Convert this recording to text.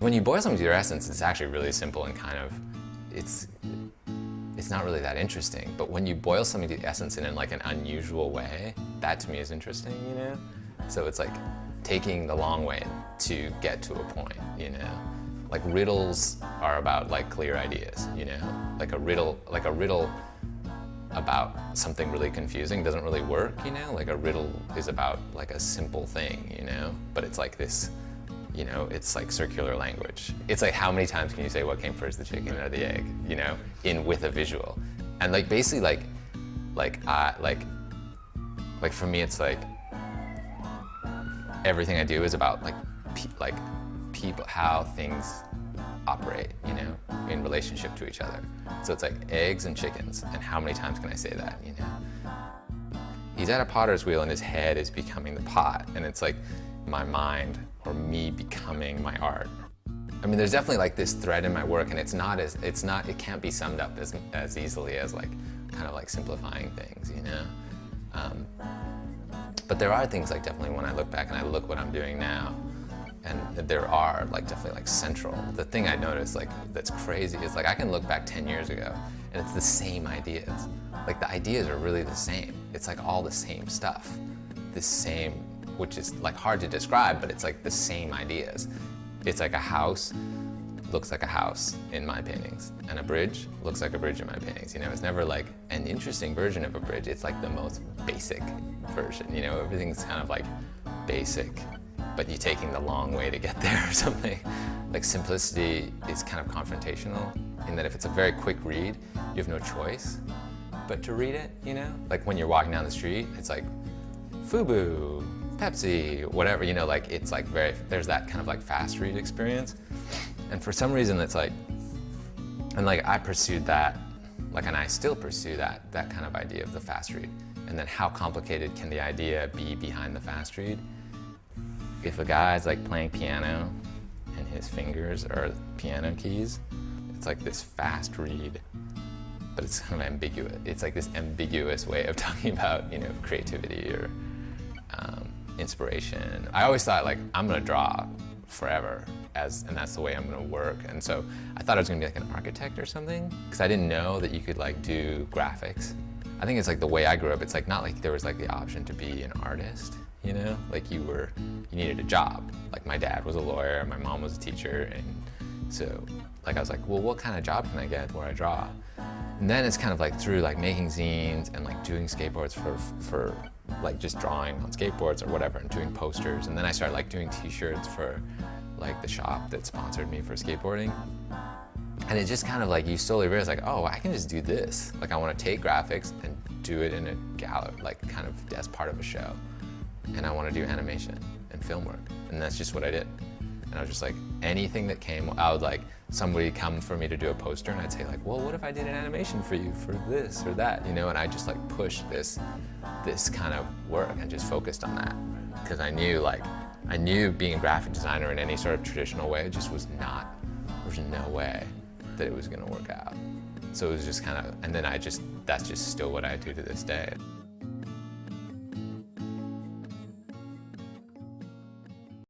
When you boil something to your essence, it's actually really simple and kind of, it's not really that interesting. But when you boil something to the essence in like an unusual way, that to me is interesting, you know? So it's like taking the long way to get to a point, you know? Like riddles are about like clear ideas, you know? Like a riddle about something really confusing doesn't really work, you know? Like a riddle is about like a simple thing, you know? But it's like this, you know, it's like circular language. It's like how many times can you say what came first, the chicken or the egg, you know, with a visual. And like basically like for me it's like everything I do is about like people, how things operate, you know, in relationship to each other. So it's like eggs and chickens, and how many times can I say that, you know? He's at a potter's wheel and his head is becoming the pot, and it's like my mind or me becoming my art. I mean, there's definitely like this thread in my work, and it can't be summed up as easily as like kind of like simplifying things, you know? But there are things like definitely when I look back and I look what I'm doing now, and there are like definitely like central. The thing I noticed like that's crazy is like I can look back 10 years ago and it's the same ideas. Like the ideas are really the same. It's like all the same stuff. The same, which is like hard to describe, but it's like the same ideas. It's like a house looks like a house in my paintings, and a bridge looks like a bridge in my paintings. You know, it's never like an interesting version of a bridge. It's like the most basic version. You know, everything's kind of like basic, but you're taking the long way to get there or something. Like simplicity is kind of confrontational in that if it's a very quick read, you have no choice but to read it, you know? Like when you're walking down the street, it's like FUBU, Pepsi, whatever, you know, like it's like there's that kind of like fast read experience. And for some reason it's like, and like I pursued that, like, and I still pursue that kind of idea of the fast read. And then how complicated can the idea be behind the fast read? If a guy's like playing piano and his fingers are piano keys, it's like this fast read, but it's kind of ambiguous. It's like this ambiguous way of talking about, you know, creativity or inspiration. I always thought like, I'm gonna draw forever, and that's the way I'm gonna work. And so I thought I was gonna be like an architect or something, because I didn't know that you could like do graphics. I think it's like the way I grew up, it's like not like there was like the option to be an artist, you know? Like you needed a job. Like my dad was a lawyer, my mom was a teacher, and so like I was like, well, what kind of job can I get where I draw? And then it's kind of like through like making zines and like doing skateboards for like just drawing on skateboards or whatever, and doing posters. And then I started like doing t-shirts for like the shop that sponsored me for skateboarding. And it just kind of like, you slowly realize like, oh, I can just do this. Like I want to take graphics and do it in a gallery, like kind of as part of a show. And I want to do animation and film work. And that's just what I did. And I was just like, anything that came, I would like, somebody would come for me to do a poster and I'd say like, well, what if I did an animation for you for this or that, you know? And I just like pushed this kind of work and just focused on that. Because I knew being a graphic designer in any sort of traditional way just was not, there's no way that it was gonna work out. So it was just kind of, and then that's just still what I do to this day.